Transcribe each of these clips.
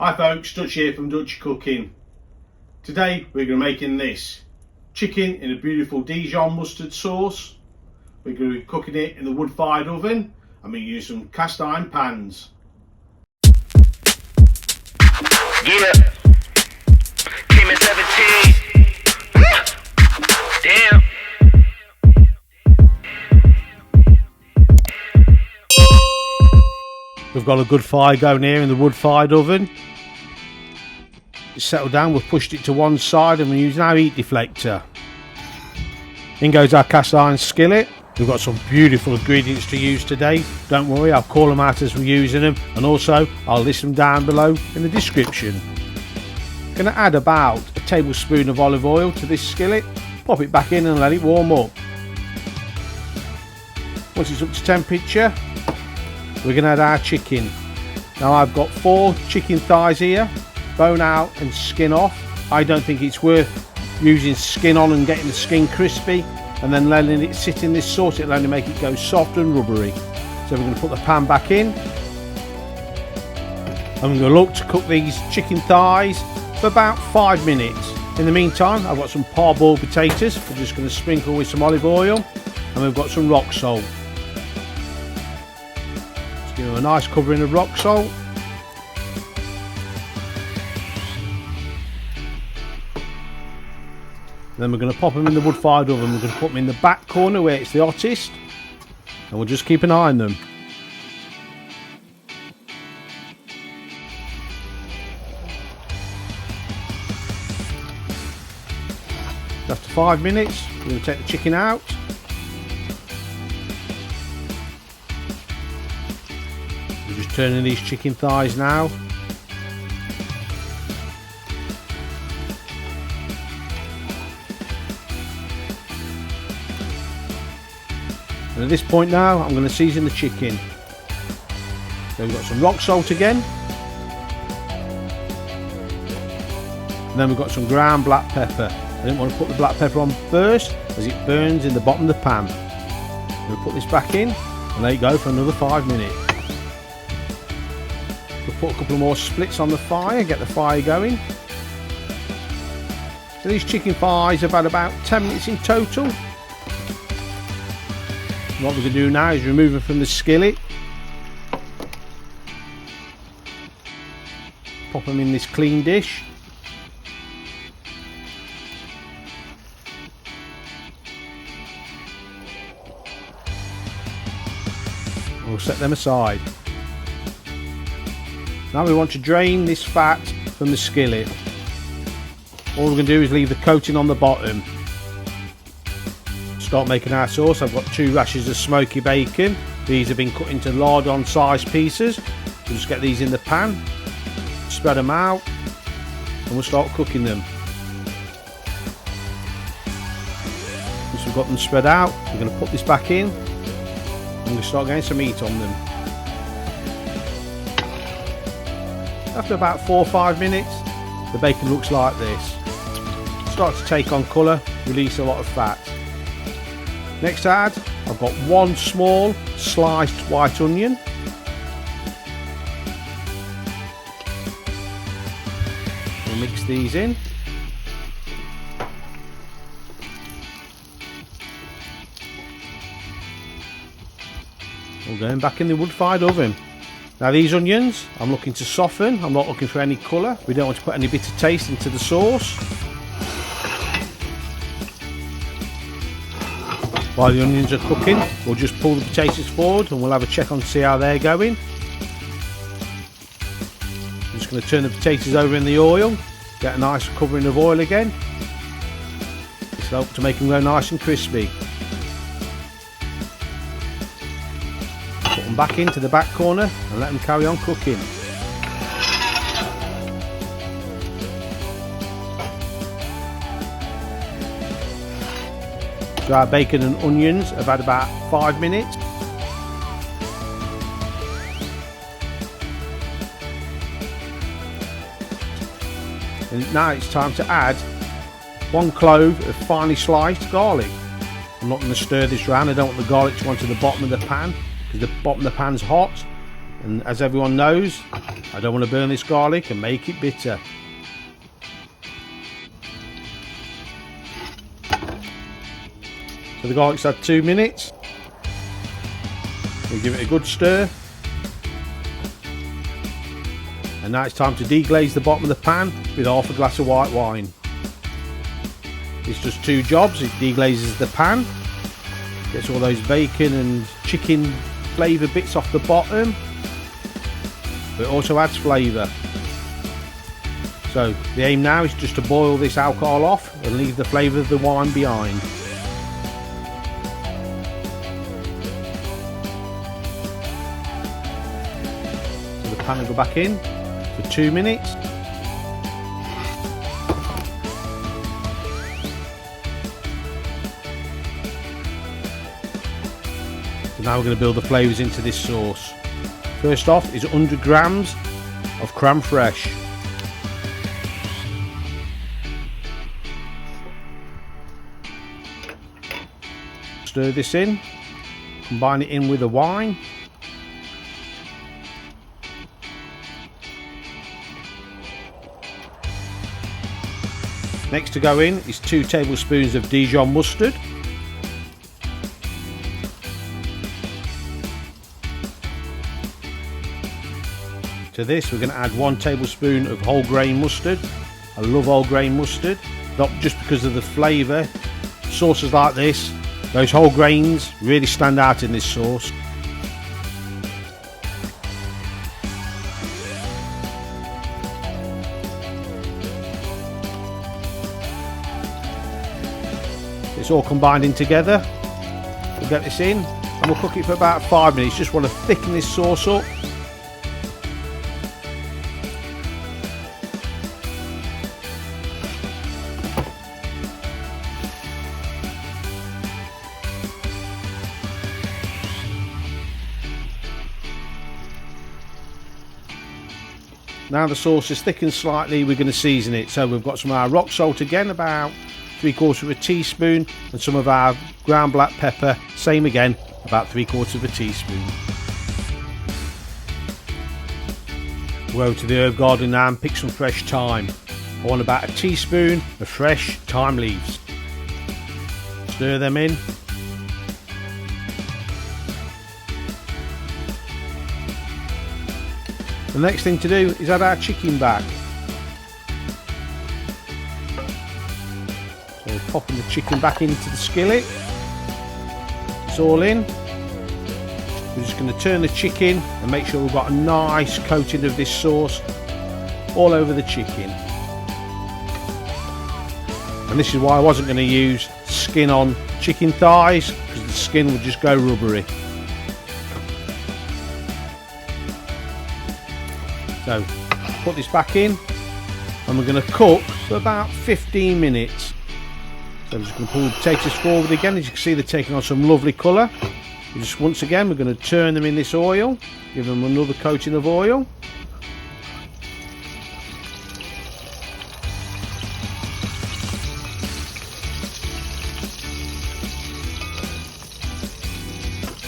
Hi folks, Dutch here from Dutchy Cooking. Today we're going to be making this chicken in a beautiful Dijon mustard sauce. We're going to be cooking it in the wood-fired oven and we use some cast iron pans. Yeah, came in 17. Damn. We've got a good fire going here in the wood-fired oven. It's settled down, we've pushed it to one side and we're using our heat deflector. In goes our cast iron skillet. We've got some beautiful ingredients to use today. Don't worry, I'll call them out as we're using them, and also I'll list them down below in the description. Going to add about a tablespoon of olive oil to this skillet. Pop it back in and let it warm up. Once it's up to temperature, we're going to add our chicken. Now I've got 4 chicken thighs here, bone out and skin off. I don't think it's worth using skin on and getting the skin crispy and then letting it sit in this sauce. It'll only make it go soft and rubbery. So we're going to put the pan back in. I'm going to look to cook these chicken thighs for about 5 minutes. In the meantime, I've got some parboiled potatoes. We're just going to sprinkle with some olive oil, and we've got some rock salt. Let's give them a nice covering of rock salt. Then we're going to pop them in the wood-fired oven. We're going to put them in the back corner where it's the hottest, and we'll just keep an eye on them. After 5 minutes, we're going to take the chicken out. We're just turning these chicken thighs now. And at this point now, I'm going to season the chicken. So we've got some rock salt again. And then we've got some ground black pepper. I didn't want to put the black pepper on first as it burns in the bottom of the pan. We'll put this back in and let it go for another 5 minutes. We'll put a couple more splits on the fire, get the fire going. So these chicken thighs have had about 10 minutes in total. What we're going to do now is remove them from the skillet. Pop them in this clean dish. We'll set them aside. Now we want to drain this fat from the skillet. All we're going to do is leave the coating on the bottom. Start making our sauce. I've got 2 rashers of smoky bacon. These have been cut into lardon sized pieces. We'll just get these in the pan, spread them out, and we'll start cooking them. Once we've got them spread out, we're going to put this back in and we'll start getting some heat on them. After about 4 or 5 minutes, the bacon looks like this. Start to take on colour, release a lot of fat. Next to add, I've got 1 small sliced white onion. We'll mix these in. We're going back in the wood-fired oven. Now these onions, I'm looking to soften. I'm not looking for any colour. We don't want to put any bitter taste into the sauce. While the onions are cooking, we'll just pull the potatoes forward and we'll have a check on to see how they're going. I'm just going to turn the potatoes over in the oil, get a nice covering of oil again. This will help to make them go nice and crispy. Put them back into the back corner and let them carry on cooking. So our bacon and onions have had about 5 minutes. And now it's time to add 1 clove of finely sliced garlic. I'm not going to stir this round. I don't want the garlic to go to the bottom of the pan because the bottom of the pan's hot, and as everyone knows, I don't want to burn this garlic and make it bitter. So the garlic's had 2 minutes. We'll give it a good stir. And now it's time to deglaze the bottom of the pan with half a glass of white wine. It's just 2 jobs. It deglazes the pan, gets all those bacon and chicken flavour bits off the bottom, but it also adds flavour. So the aim now is just to boil this alcohol off and leave the flavour of the wine behind. So the pan will go back in for 2 minutes. So now we're going to build the flavours into this sauce. First off is 100 grams of Creme Fraiche. Stir this in, combine it in with the wine. Next to go in is 2 tablespoons of Dijon mustard. To this we're going to add 1 tablespoon of whole grain mustard. I love whole grain mustard, not just because of the flavour. Sauces like this, those whole grains really stand out in this sauce. It's all combined in together. We'll get this in and we'll cook it for about 5 minutes. Just want to thicken this sauce up. Now the sauce is thickened slightly, we're going to season it. So we've got some of our rock salt again, about 3/4 teaspoon, and some of our ground black pepper, same again, about 3/4 teaspoon. We'll go to the herb garden now and pick some fresh thyme. I want about 1 teaspoon of fresh thyme leaves. Stir them in. The next thing to do is add our chicken back. So we're popping the chicken back into the skillet. It's all in. We're just going to turn the chicken and make sure we've got a nice coating of this sauce all over the chicken. And this is why I wasn't going to use skin on chicken thighs, because the skin would just go rubbery. So put this back in and we're going to cook for about 15 minutes. So I'm just going to pull the potatoes forward again. As you can see, they're taking on some lovely colour. Just once again we're going to turn them in this oil, give them another coating of oil.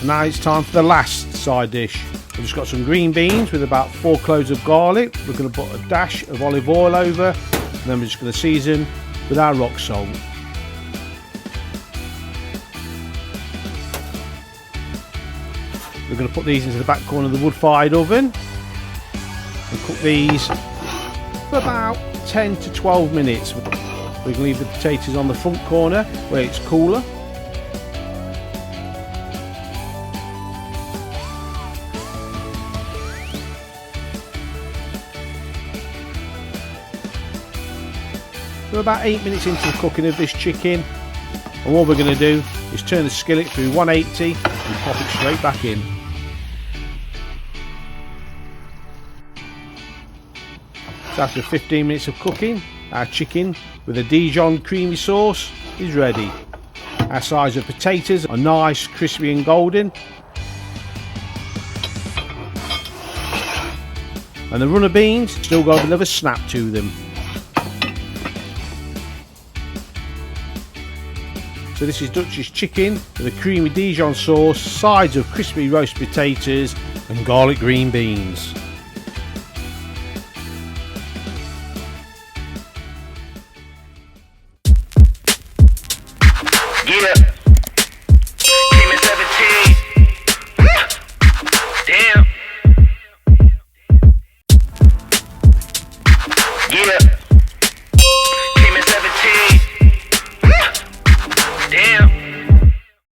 And now it's time for the last side dish. I've just got some green beans with about 4 cloves of garlic. We're going to put a dash of olive oil over, and then we're just going to season with our rock salt. We're going to put these into the back corner of the wood-fired oven and cook these for about 10 to 12 minutes. We're going to leave the potatoes on the front corner where it's cooler. We're about 8 minutes into the cooking of this chicken, and what we're going to do is turn the skillet through 180 and pop it straight back in. So after 15 minutes of cooking, our chicken with a Dijon creamy sauce is ready. Our size of potatoes are nice, crispy and golden, and the runner beans still got a bit of a snap to them. So this is Dutchy's chicken with a creamy Dijon sauce, sides of crispy roast potatoes and garlic green beans. Yeah.